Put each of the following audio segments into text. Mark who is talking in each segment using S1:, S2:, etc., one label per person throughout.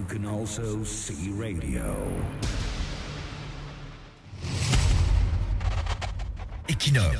S1: can also see radio.
S2: Equinox.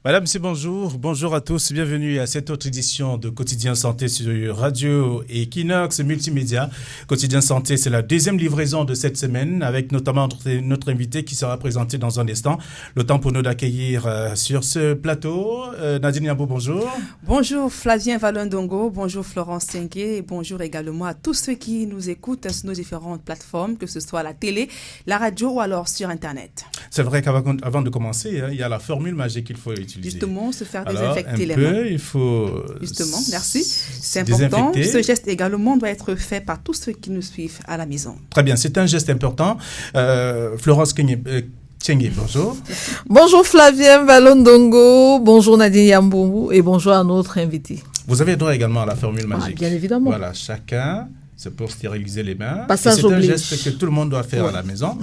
S3: Madame, c'est bonjour. Bonjour à tous. Bienvenue à cette autre édition de Quotidien Santé sur Radio Equinox Multimédia. Quotidien Santé, c'est la deuxième livraison de cette semaine avec notamment notre invité qui sera présenté dans un instant. Le temps pour nous d'accueillir sur ce plateau. Nadine Yambou, bonjour.
S4: Bonjour Flavien Valondongo, bonjour Florence Tinguet et bonjour également à tous ceux qui nous écoutent sur nos différentes plateformes, que ce soit la télé, la radio ou alors sur Internet.
S3: C'est vrai qu'avant de commencer, il y a la formule magique qu'il faut utiliser.
S4: Justement, se faire
S3: Alors,
S4: désinfecter les mains.
S3: Il faut...
S4: Justement, merci. C'est important. Ce geste également doit être fait par tous ceux qui nous suivent à la maison.
S3: Très bien, c'est un geste important. Florence Tiengue, bonjour.
S5: Bonjour Flavien Valondongo, bonjour Nadine Yambou et bonjour à notre invité.
S3: Vous avez droit également à la formule magique.
S5: Bien évidemment.
S3: Voilà, chacun... C'est pour stériliser les mains.
S5: Passage
S3: c'est
S5: oblige.
S3: un geste que tout le monde doit faire à la maison.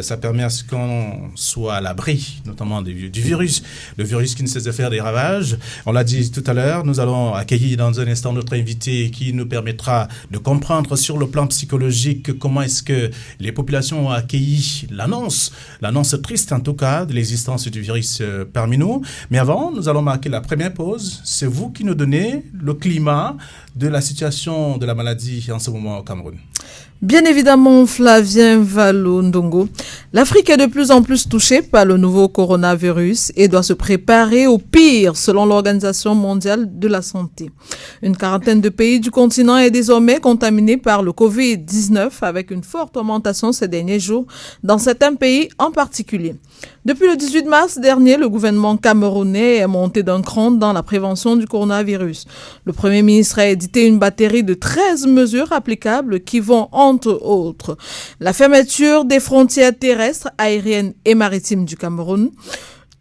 S3: Ça permet à ce qu'on soit à l'abri, notamment du virus. Le virus qui ne cesse de faire des ravages. On l'a dit tout à l'heure, nous allons accueillir dans un instant notre invité qui nous permettra de comprendre sur le plan psychologique comment est-ce que les populations ont accueilli l'annonce triste en tout cas de l'existence du virus parmi nous. Mais avant, nous allons marquer la première pause. C'est vous qui nous donnez le climat de la situation de la maladie en ce moment au Cameroun.
S5: Bien évidemment, Flavien Valondongo, l'Afrique est de plus en plus touchée par le nouveau coronavirus et doit se préparer au pire selon l'Organisation mondiale de la santé. Une quarantaine de pays du continent est désormais contaminée par le Covid-19 avec une forte augmentation ces derniers jours dans certains pays en particulier. Depuis le 18 mars dernier, le gouvernement camerounais est monté d'un cran dans la prévention du coronavirus. Le Premier ministre a édité une batterie de 13 mesures applicables qui vont, entre autres, la fermeture des frontières terrestres, aériennes et maritimes du Cameroun.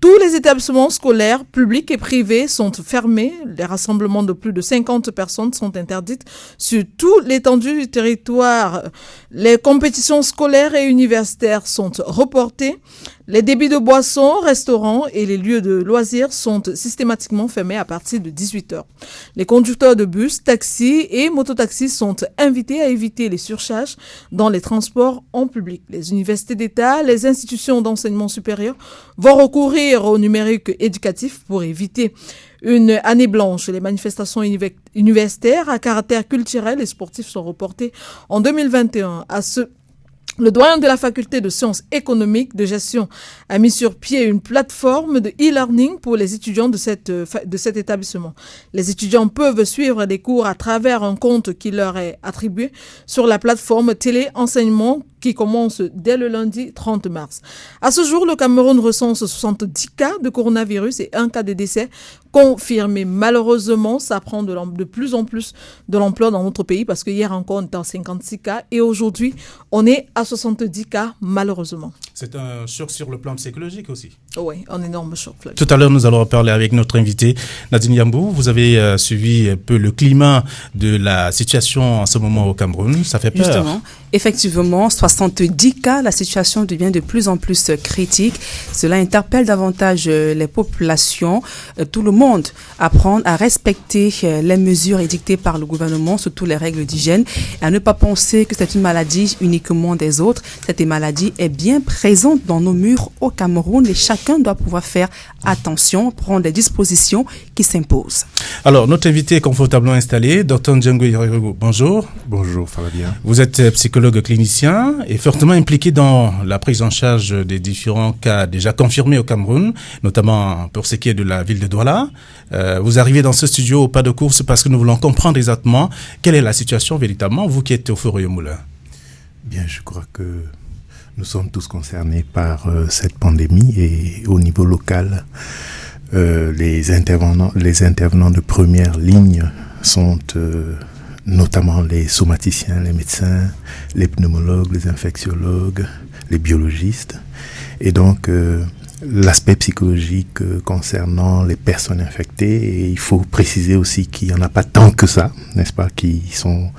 S5: Tous les établissements scolaires, publics et privés sont fermés. Les rassemblements de plus de 50 personnes sont interdites sur toute l'étendue du territoire. Les compétitions scolaires et universitaires sont reportées. Les débits de boissons, restaurants et les lieux de loisirs sont systématiquement fermés à partir de 18h. Les conducteurs de bus, taxis et mototaxis sont invités à éviter les surcharges dans les transports en public. Les universités d'État, les institutions d'enseignement supérieur vont recourir au numérique éducatif pour éviter une année blanche. Les manifestations universitaires à caractère culturel et sportif sont reportées en 2021. Le doyen de la faculté de sciences économiques de gestion a mis sur pied une plateforme de e-learning pour les étudiants de cet établissement. Les étudiants peuvent suivre des cours à travers un compte qui leur est attribué sur la plateforme télé-enseignement qui commence dès le lundi 30 mars. À ce jour, le Cameroun recense 70 cas de coronavirus et un cas de décès confirmé. Malheureusement, ça prend de plus en plus de l'ampleur dans notre pays parce que hier encore, on était à 56 cas et aujourd'hui, on est à 70 cas, malheureusement.
S3: C'est un choc sur le plan psychologique aussi.
S5: Oui, un énorme choc.
S3: Tout à l'heure, nous allons parler avec notre invité, Nadine Yambou. Vous avez suivi un peu le climat de la situation en ce moment au Cameroun. Ça fait peur.
S4: Justement, effectivement, 70 cas, la situation devient de plus en plus critique. Cela interpelle davantage les populations, tout le monde, à prendre, à respecter les mesures édictées par le gouvernement, surtout les règles d'hygiène, et à ne pas penser que c'est une maladie uniquement des autres. Cette maladie est bien présente dans nos murs au Cameroun et chacun doit pouvoir faire attention, prendre des dispositions qui s'imposent.
S3: Alors, notre invité est confortablement installé, Dr Ndjango Irego. Bonjour.
S6: Bonjour Fabien.
S3: Vous êtes psychologue clinicien et fortement impliqué dans la prise en charge des différents cas déjà confirmés au Cameroun, notamment pour ce qui est de la ville de Douala. Vous arrivez dans ce studio au pas de course parce que nous voulons comprendre exactement quelle est la situation véritablement, vous qui êtes au Feu Moulin.
S6: Bien, je crois que nous sommes tous concernés par cette pandémie et au niveau local, les intervenants de première ligne sont notamment les somaticiens, les médecins, les pneumologues, les infectiologues, les biologistes. Et donc, l'aspect psychologique concernant les personnes infectées. Et il faut préciser aussi qu'il n'y en a pas tant que ça, n'est-ce pas, qui sont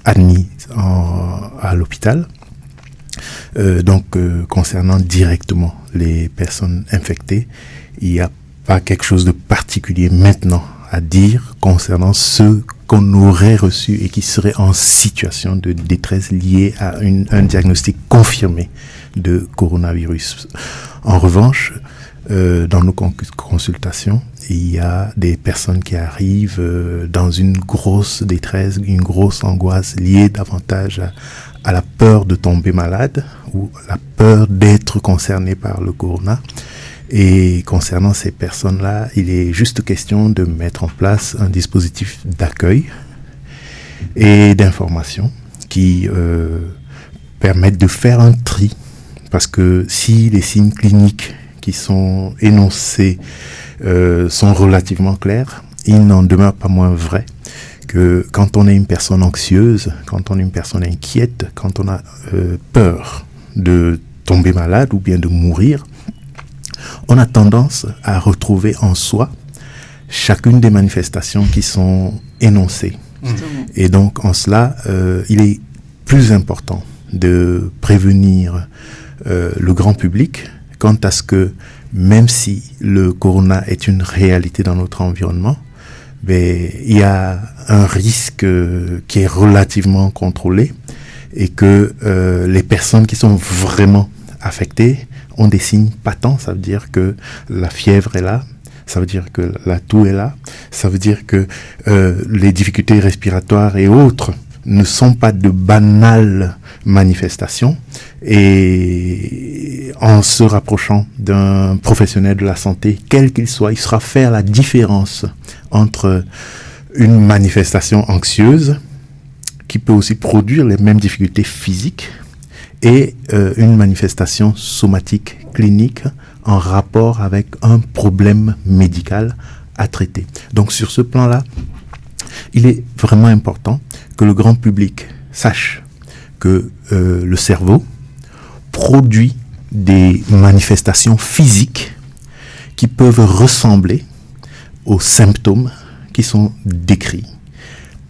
S6: admis à l'hôpital. Concernant directement les personnes infectées, il n'y a pas quelque chose de particulier maintenant à dire concernant ceux qu'on aurait reçus et qui seraient en situation de détresse liée à un diagnostic confirmé de coronavirus. En revanche, dans nos consultations, il y a des personnes qui arrivent dans une grosse détresse, une grosse angoisse liée davantage à la peur de tomber malade ou la peur d'être concerné par le corona. Et concernant ces personnes-là, il est juste question de mettre en place un dispositif d'accueil et d'information qui permettent de faire un tri. Parce que si les signes cliniques qui sont énoncés sont relativement clairs, il n'en demeure pas moins vrai que quand on est une personne anxieuse, quand on est une personne inquiète, quand on a peur de tomber malade ou bien de mourir, on a tendance à retrouver en soi chacune des manifestations qui sont énoncées. Et donc, en cela, il est plus important de prévenir le grand public quant à ce que, même si le corona est une réalité dans notre environnement, il y a un risque qui est relativement contrôlé et que les personnes qui sont vraiment affectées ont des signes patents. Ça veut dire que la fièvre est là, ça veut dire que la toux est là, ça veut dire que les difficultés respiratoires et autres ne sont pas de banales manifestations. Et en se rapprochant d'un professionnel de la santé, quel qu'il soit, il saura faire la différence entre une manifestation anxieuse qui peut aussi produire les mêmes difficultés physiques et une manifestation somatique clinique en rapport avec un problème médical à traiter. Donc sur ce plan-là, il est vraiment important que le grand public sache que le cerveau produit des manifestations physiques qui peuvent ressembler aux symptômes qui sont décrits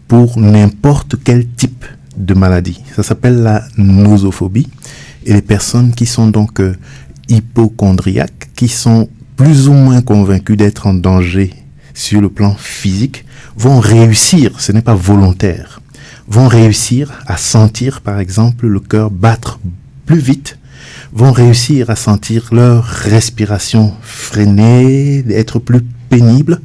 S6: pour n'importe quel type de maladie. Ça s'appelle la nosophobie. Et les personnes qui sont donc hypochondriaques, qui sont plus ou moins convaincus d'être en danger sur le plan physique, vont réussir, ce n'est pas volontaire, vont réussir à sentir par exemple le cœur battre plus vite, vont réussir à sentir leur respiration freiner, être plus pénible,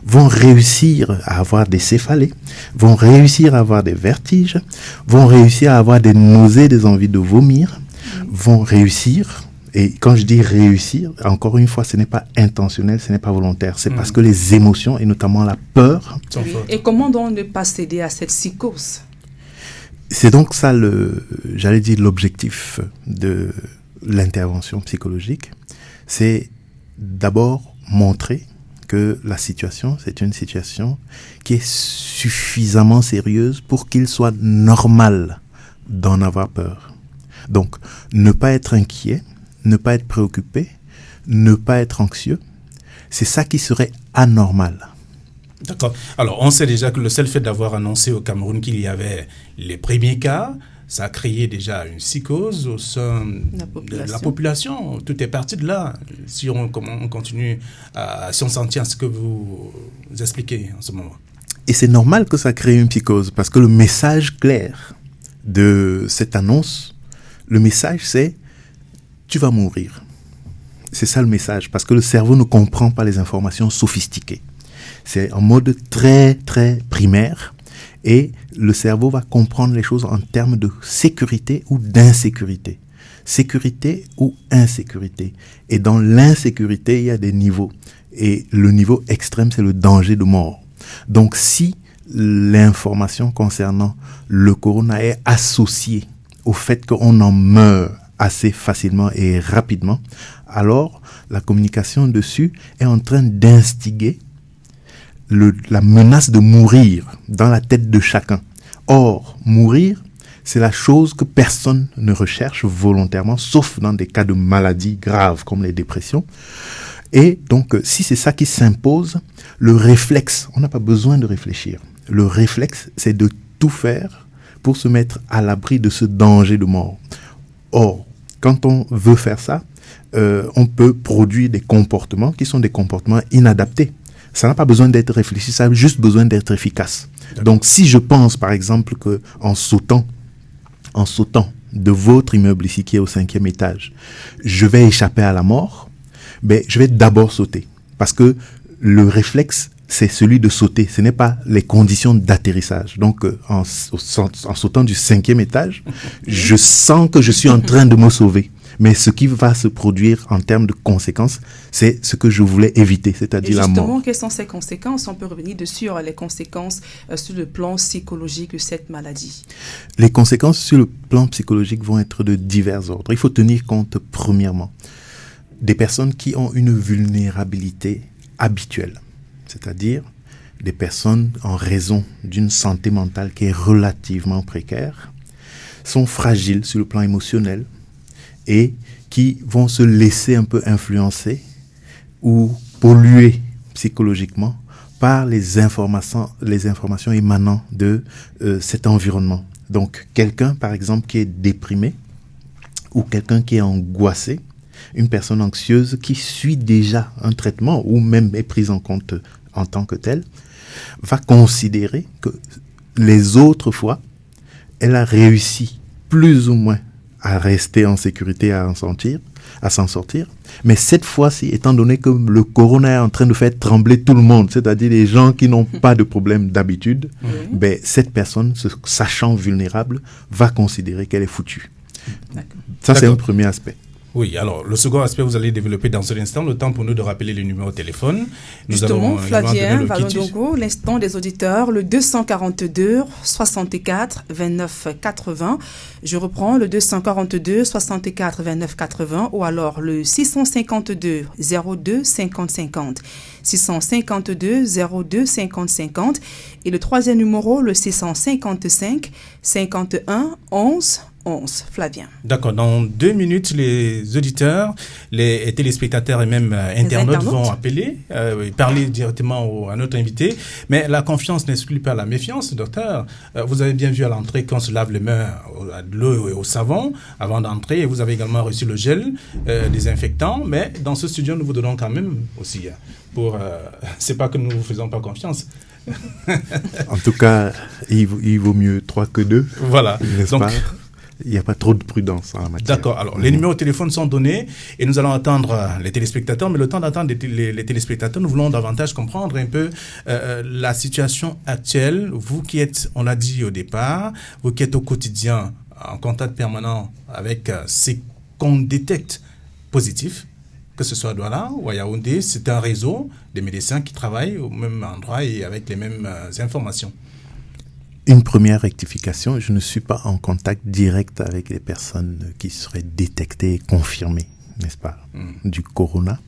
S6: vont réussir à avoir des céphalées, vont réussir à avoir des vertiges, vont réussir à avoir des nausées, des envies de vomir, vont réussir, et quand je dis réussir, encore une fois, ce n'est pas intentionnel, ce n'est pas volontaire, c'est parce que les émotions, et notamment la peur...
S4: Et comment donc ne pas céder à cette psychose?
S6: C'est donc ça, l'objectif de l'intervention psychologique, c'est d'abord montrer que la situation, c'est une situation qui est suffisamment sérieuse pour qu'il soit normal d'en avoir peur. Donc, ne pas être inquiet, ne pas être préoccupé, ne pas être anxieux, c'est ça qui serait anormal.
S3: D'accord. Alors, on sait déjà que le seul fait d'avoir annoncé au Cameroun qu'il y avait les premiers cas, ça a créé déjà une psychose au sein de la population. Tout est parti de là. Si on continue, si on s'en tient à ce que vous expliquez en ce moment.
S6: Et c'est normal que ça crée une psychose parce que le message clair de cette annonce, le message c'est « tu vas mourir ». C'est ça le message parce que le cerveau ne comprend pas les informations sophistiquées. C'est en mode très très primaire. Et le cerveau va comprendre les choses en termes de sécurité ou d'insécurité. Sécurité ou insécurité. Et dans l'insécurité, il y a des niveaux. Et le niveau extrême, c'est le danger de mort. Donc, si l'information concernant le corona est associée au fait qu'on en meurt assez facilement et rapidement, alors la communication dessus est en train d'instiguer la menace de mourir dans la tête de chacun. Or, mourir, c'est la chose que personne ne recherche volontairement, sauf dans des cas de maladies graves comme les dépressions. Et donc, si c'est ça qui s'impose, le réflexe, on n'a pas besoin de réfléchir. Le réflexe, c'est de tout faire pour se mettre à l'abri de ce danger de mort. Or, quand on veut faire ça, on peut produire des comportements qui sont des comportements inadaptés. Ça n'a pas besoin d'être réfléchi, ça a juste besoin d'être efficace. D'accord. Donc, si je pense, par exemple, qu'en sautant de votre immeuble ici qui est au 5e étage, je vais échapper à la mort, ben, je vais d'abord sauter. Parce que le réflexe, c'est celui de sauter. Ce n'est pas les conditions d'atterrissage. Donc, en sautant du 5e étage, je sens que je suis en train de me sauver. Mais ce qui va se produire en termes de conséquences, c'est ce que je voulais éviter, c'est-à-dire la mort.
S4: Justement, quelles sont ces conséquences? On peut revenir dessus sur les conséquences sur le plan psychologique de cette maladie.
S6: Les conséquences sur le plan psychologique vont être de divers ordres. Il faut tenir compte, premièrement, des personnes qui ont une vulnérabilité habituelle, c'est-à-dire des personnes en raison d'une santé mentale qui est relativement précaire, sont fragiles sur le plan émotionnel, et qui vont se laisser un peu influencer ou polluer psychologiquement par les informations émanant de cet environnement. Donc, quelqu'un, par exemple, qui est déprimé ou quelqu'un qui est angoissé, une personne anxieuse qui suit déjà un traitement ou même est prise en compte en tant que telle, va considérer que les autres fois, elle a réussi plus ou moins à rester en sécurité, à s'en sortir. Mais cette fois-ci, étant donné que le corona est en train de faire trembler tout le monde, c'est-à-dire les gens qui n'ont pas de problème d'habitude, ben, cette personne, sachant vulnérable, va considérer qu'elle est foutue. D'accord. Ça, c'est un premier aspect.
S3: Oui, alors le second aspect, vous allez développer dans un instant, le temps pour nous de rappeler les numéros de téléphone.
S4: Justement, Flavien Valondongo, l'instant des auditeurs, le 242 64 29 80. Je reprends le 242 64 29 80 ou alors le 652 02 50 50. 652 02 50 50 et le troisième numéro, le 655 51 11 11. Flavien.
S3: D'accord. Dans 2 minutes, les auditeurs, les téléspectateurs et même internautes vont appeler, parler directement à notre invité. Mais la confiance n'exclut pas la méfiance, docteur. Vous avez bien vu à l'entrée qu'on se lave les mains à de l'eau et au savon avant d'entrer. Et vous avez également reçu le gel désinfectant. Mais dans ce studio, nous vous donnons quand même aussi c'est pas que nous ne vous faisons pas confiance.
S6: En tout cas, il vaut mieux 3 que 2.
S3: Voilà.
S6: Donc, il n'y a pas trop de prudence en la matière.
S3: D'accord. Alors, les numéros de téléphone sont donnés et nous allons attendre les téléspectateurs. Mais le temps d'attendre les téléspectateurs, nous voulons davantage comprendre un peu la situation actuelle. Vous qui êtes, on l'a dit au départ, vous qui êtes au quotidien en contact permanent avec ces qu'on détecte positifs, que ce soit à Douala ou à Yaoundé, c'est un réseau de médecins qui travaillent au même endroit et avec les mêmes informations.
S6: Une première rectification, je ne suis pas en contact direct avec les personnes qui seraient détectées et confirmées, n'est-ce pas, du corona.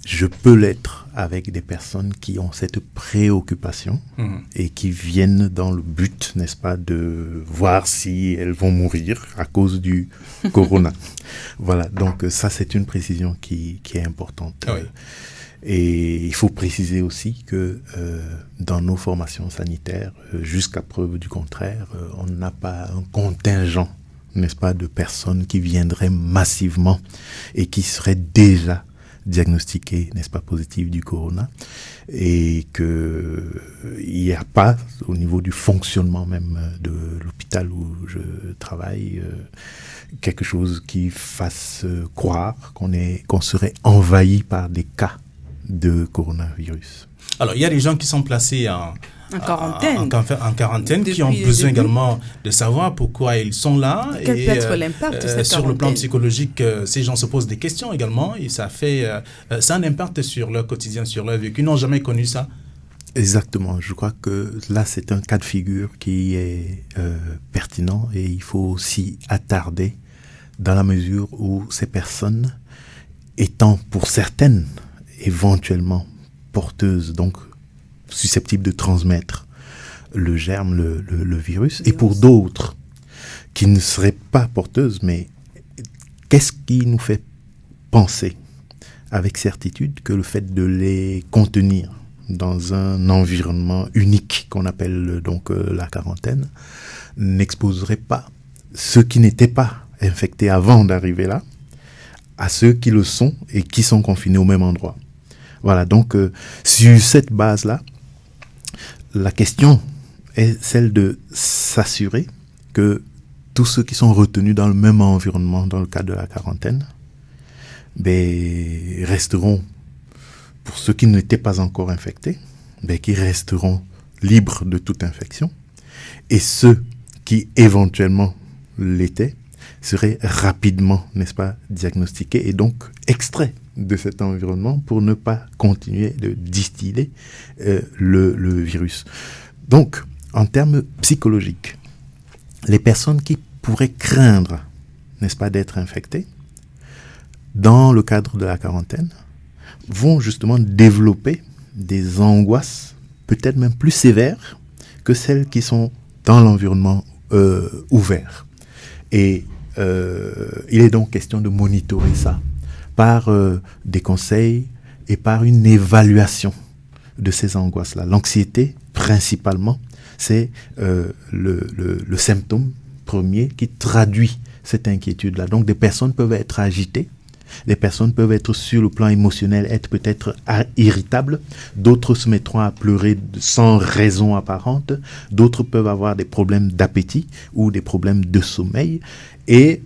S6: Je peux l'être avec des personnes qui ont cette préoccupation et qui viennent dans le but, n'est-ce pas, de voir si elles vont mourir à cause du corona. Voilà, donc ça c'est une précision qui est importante.
S3: Ah oui.
S6: Et il faut préciser aussi que dans nos formations sanitaires, jusqu'à preuve du contraire, on n'a pas un contingent, n'est-ce pas, de personnes qui viendraient massivement et qui seraient déjà diagnostiquées, n'est-ce pas, positives du corona, et que il n'y a pas, au niveau du fonctionnement même de l'hôpital où je travaille, quelque chose qui fasse croire qu'on serait envahi par des cas de coronavirus.
S3: Alors, il y a des gens qui sont placés en quarantaine, qui ont besoin également de savoir pourquoi ils sont là.
S4: Quel peut être l'impact de cette
S3: sur le plan psychologique, ces gens se posent des questions également et ça a un impact sur leur quotidien, sur leur vécu. Ils n'ont jamais connu ça.
S6: Exactement. Je crois que là, c'est un cas de figure qui est pertinent et il faut s'y attarder dans la mesure où ces personnes, étant pour certaines éventuellement porteuses, donc susceptibles de transmettre le germe, le virus, et pour d'autres qui ne seraient pas porteuses, mais qu'est-ce qui nous fait penser avec certitude que le fait de les contenir dans un environnement unique qu'on appelle donc la quarantaine n'exposerait pas ceux qui n'étaient pas infectés avant d'arriver là à ceux qui le sont et qui sont confinés au même endroit. Voilà, donc sur cette base-là, la question est celle de s'assurer que tous ceux qui sont retenus dans le même environnement dans le cadre de la quarantaine resteront, pour ceux qui n'étaient pas encore infectés, qui resteront libres de toute infection, et ceux qui éventuellement l'étaient seraient rapidement, n'est-ce pas, diagnostiqués et donc extraits de cet environnement pour ne pas continuer de distiller le virus. Donc, en termes psychologiques, les personnes qui pourraient craindre, n'est-ce pas, d'être infectées, dans le cadre de la quarantaine, vont justement développer des angoisses peut-être même plus sévères que celles qui sont dans l'environnement ouvert. Et il est donc question de monitorer ça par des conseils et par une évaluation de ces angoisses-là. L'anxiété, principalement, c'est le symptôme premier qui traduit cette inquiétude-là. Donc, des personnes peuvent être agitées, des personnes peuvent être sur le plan émotionnel, être peut-être irritables, d'autres se mettront à pleurer sans raison apparente, d'autres peuvent avoir des problèmes d'appétit ou des problèmes de sommeil. Et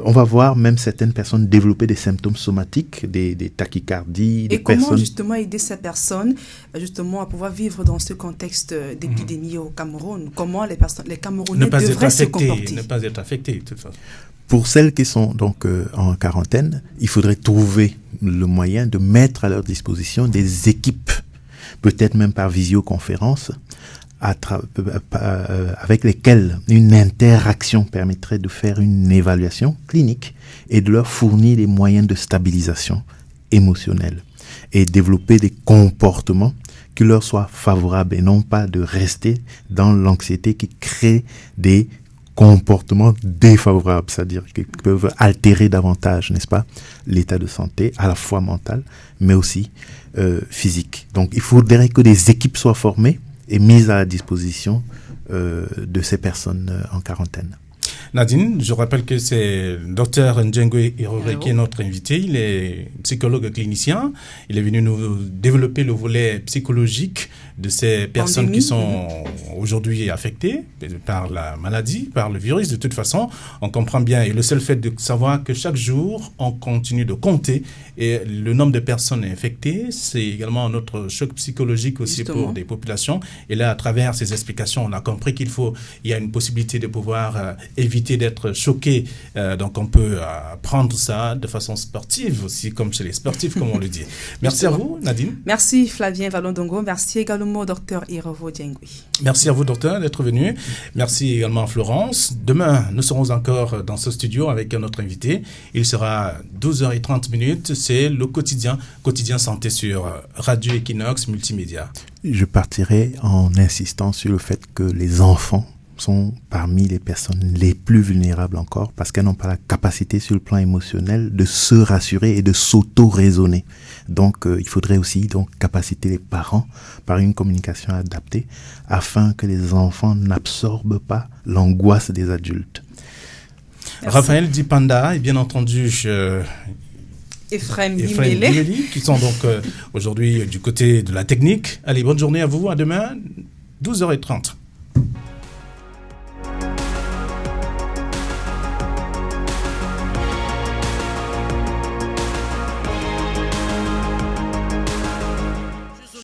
S6: on va voir même certaines personnes développer des symptômes somatiques, des tachycardies.
S4: Et comment justement aider ces personnes justement à pouvoir vivre dans ce contexte d'épidémie au Cameroun? Comment les Camerounais devraient se comporter?
S3: Ne pas être affectés, de toute façon.
S6: Pour celles qui sont donc en quarantaine, il faudrait trouver le moyen de mettre à leur disposition des équipes, peut-être même par visioconférence, avec lesquelles une interaction permettrait de faire une évaluation clinique et de leur fournir des moyens de stabilisation émotionnelle et développer des comportements qui leur soient favorables et non pas de rester dans l'anxiété qui crée des comportements défavorables, c'est-à-dire qui peuvent altérer davantage, n'est-ce pas, l'état de santé, à la fois mental, mais aussi physique. Donc, il faudrait que des équipes soient formées et mises à la disposition de ces personnes en quarantaine.
S3: Nadine, je rappelle que c'est Dr Njengwe Irore qui est notre invité. Il est psychologue clinicien. Il est venu nous développer le volet psychologique de ces personnes qui sont aujourd'hui affectées par la maladie, par le virus. De toute façon, on comprend bien. Et le seul fait de savoir que chaque jour, on continue de compter et le nombre de personnes infectées, c'est également un autre choc psychologique aussi pour des populations. Et là, à travers ces explications, on a compris il y a une possibilité de pouvoir éviter d'être choqué. Donc, on peut prendre ça de façon sportive aussi, comme chez les sportifs, comme on le dit. Merci à vous, Nadine.
S4: Merci, Flavien Vallon-Ndongo. Merci également au docteur Irove Njengwe.
S3: Merci à vous, docteur, d'être venu. Merci également à Florence. Demain, nous serons encore dans ce studio avec notre invité. Il sera 12h30. C'est le quotidien santé sur Radio Equinox Multimédia.
S6: Je partirai en insistant sur le fait que les enfants sont parmi les personnes les plus vulnérables encore parce qu'elles n'ont pas la capacité sur le plan émotionnel de se rassurer et de s'auto-raisonner. Donc, il faudrait aussi capaciter les parents par une communication adaptée afin que les enfants n'absorbent pas l'angoisse des adultes.
S3: Merci. Raphaël Dipanda et bien entendu
S4: Ephraim Dimeli
S3: qui sont donc aujourd'hui du côté de la technique. Allez, bonne journée à vous, à demain, 12h30.